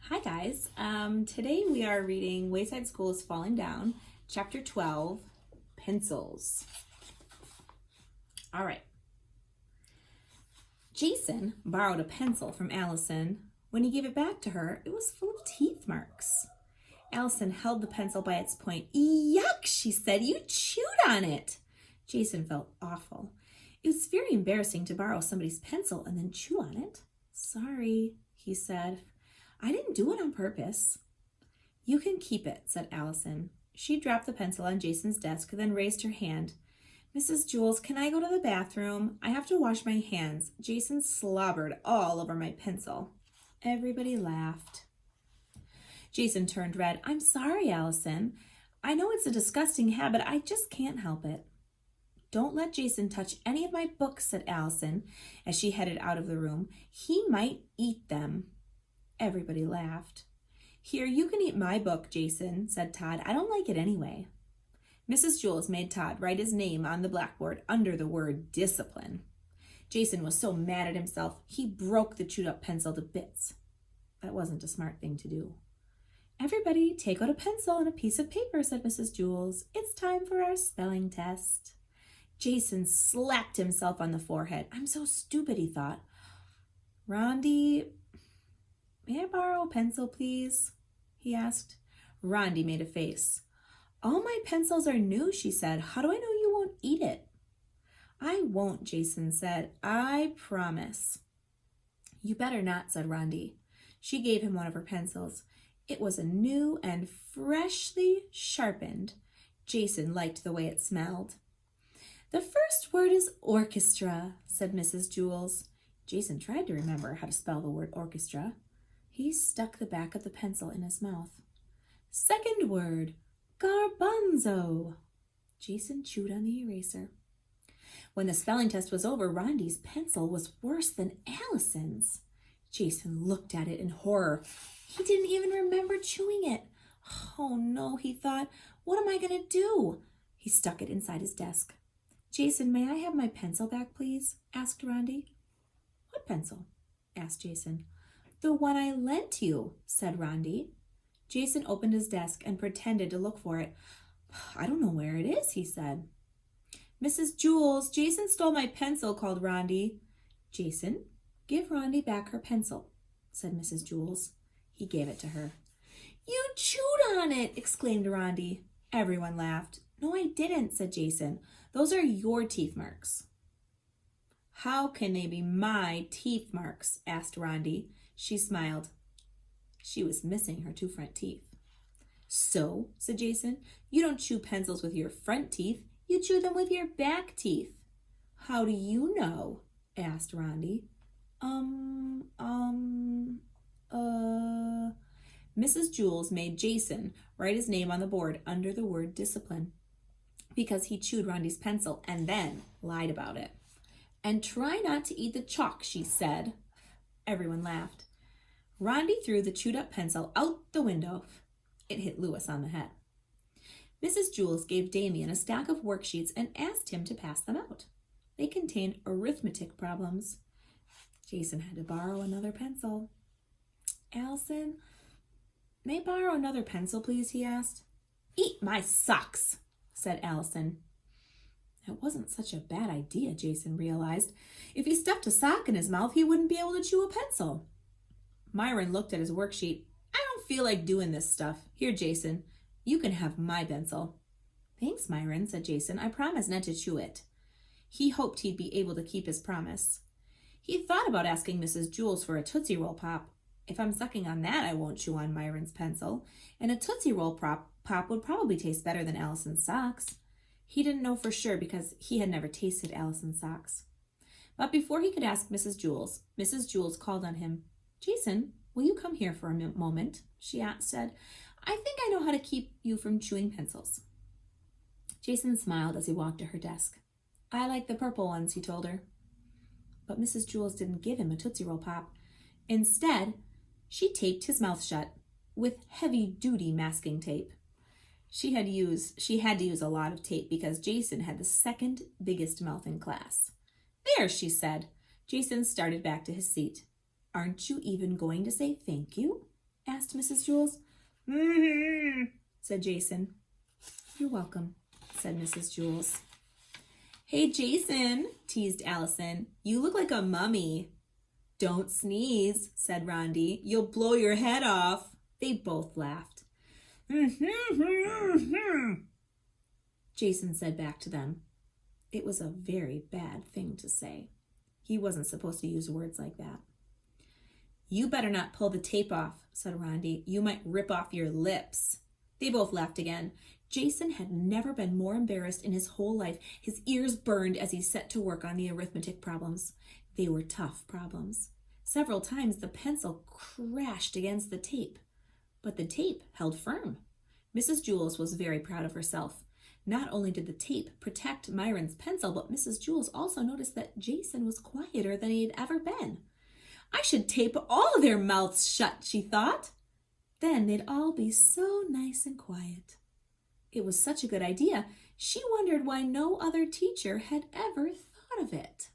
Hi guys, today we are reading Wayside School is Falling Down, Chapter 12, Pencils. All right. Jason borrowed a pencil from Allison. When he gave it back to her, it was full of teeth marks. Allison held the pencil by its point. Yuck, she said, you chewed on it. Jason felt awful. It was very embarrassing to borrow somebody's pencil and then chew on it. Sorry, he said. I didn't do it on purpose. You can keep it, said Allison. She dropped the pencil on Jason's desk, then raised her hand. Mrs. Jules, can I go to the bathroom? I have to wash my hands. Jason slobbered all over my pencil. Everybody laughed. Jason turned red. I'm sorry, Allison. I know it's a disgusting habit. I just can't help it. Don't let Jason touch any of my books, said Allison as she headed out of the room. He might eat them. Everybody laughed. Here, you can eat my book, Jason, said Todd. I don't like it anyway. Mrs. Jules made Todd write his name on the blackboard under the word discipline. Jason was so mad at himself, he broke the chewed-up pencil to bits. That wasn't a smart thing to do. Everybody, take out a pencil and a piece of paper, said Mrs. Jules. It's time for our spelling test. Jason slapped himself on the forehead. I'm so stupid, he thought. Rondi, may I borrow a pencil, please? He asked. Rondi made a face. All my pencils are new, she said. How do I know you won't eat it? I won't, Jason said. I promise. You better not, said Rondi. She gave him one of her pencils. It was a new and freshly sharpened. Jason liked the way it smelled. The first word is orchestra, said Mrs. Jules. Jason tried to remember how to spell the word orchestra. He stuck the back of the pencil in his mouth. Second word, garbanzo. Jason chewed on the eraser. When the spelling test was over, Rondi's pencil was worse than Allison's. Jason looked at it in horror. He didn't even remember chewing it. Oh no, he thought, what am I going to do? He stuck it inside his desk. Jason, may I have my pencil back, please? Asked Rondi. What pencil? Asked Jason. The one I lent you, said Rondi. Jason opened his desk and pretended to look for it. I don't know where it is, he said. Mrs. Jules, Jason stole my pencil, called Rondi. Jason, give Rondi back her pencil, said Mrs. Jules. He gave it to her. You chewed on it, exclaimed Rondi. Everyone laughed. No, I didn't, said Jason. Those are your teeth marks. How can they be my teeth marks? Asked Rondi. She smiled. She was missing her two front teeth. So, said Jason, you don't chew pencils with your front teeth. You chew them with your back teeth. How do you know? Asked Rondi. Mrs. Jules made Jason write his name on the board under the word discipline because he chewed Rondi's pencil and then lied about it. And try not to eat the chalk, she said. Everyone laughed. Rondi threw the chewed-up pencil out the window. It hit Lewis on the head. Mrs. Jules gave Damien a stack of worksheets and asked him to pass them out. They contained arithmetic problems. Jason had to borrow another pencil. Allison, may I borrow another pencil, please? He asked. Eat my socks, said Allison. It wasn't such a bad idea, Jason realized. If he stuffed a sock in his mouth, he wouldn't be able to chew a pencil. Myron looked at his worksheet. I don't feel like doing this stuff. Here, Jason, you can have my pencil. Thanks, Myron, said Jason. I promise not to chew it. He hoped he'd be able to keep his promise. He thought about asking Mrs. Jules for a Tootsie Roll Pop. If I'm sucking on that, I won't chew on Myron's pencil. And a Tootsie Roll Pop would probably taste better than Allison's socks. He didn't know for sure because he had never tasted Allison's socks. But before he could ask Mrs. Jules called on him. Jason, will you come here for a moment? She said. I think I know how to keep you from chewing pencils. Jason smiled as he walked to her desk. I like the purple ones, he told her. But Mrs. Jules didn't give him a Tootsie Roll Pop. Instead, she taped his mouth shut with heavy-duty masking tape. She had to use a lot of tape because Jason had the second biggest mouth in class. There, she said. Jason started back to his seat. Aren't you even going to say thank you? asked Mrs. Jules. Said Jason. You're welcome, said Mrs. Jules. Hey, Jason, teased Allison. You look like a mummy. Don't sneeze, said Rondi. You'll blow your head off. They both laughed. Jason said back to them. It was a very bad thing to say. He wasn't supposed to use words like that. You better not pull the tape off, said Rondi. You might rip off your lips. They both laughed again. Jason had never been more embarrassed in his whole life. His ears burned as he set to work on the arithmetic problems. They were tough problems. Several times the pencil crashed against the tape, but the tape held firm. Mrs. Jules was very proud of herself. Not only did the tape protect Myron's pencil, but Mrs. Jules also noticed that Jason was quieter than he had ever been. I should tape all their mouths shut, she thought. Then they'd all be so nice and quiet. It was such a good idea. She wondered why no other teacher had ever thought of it.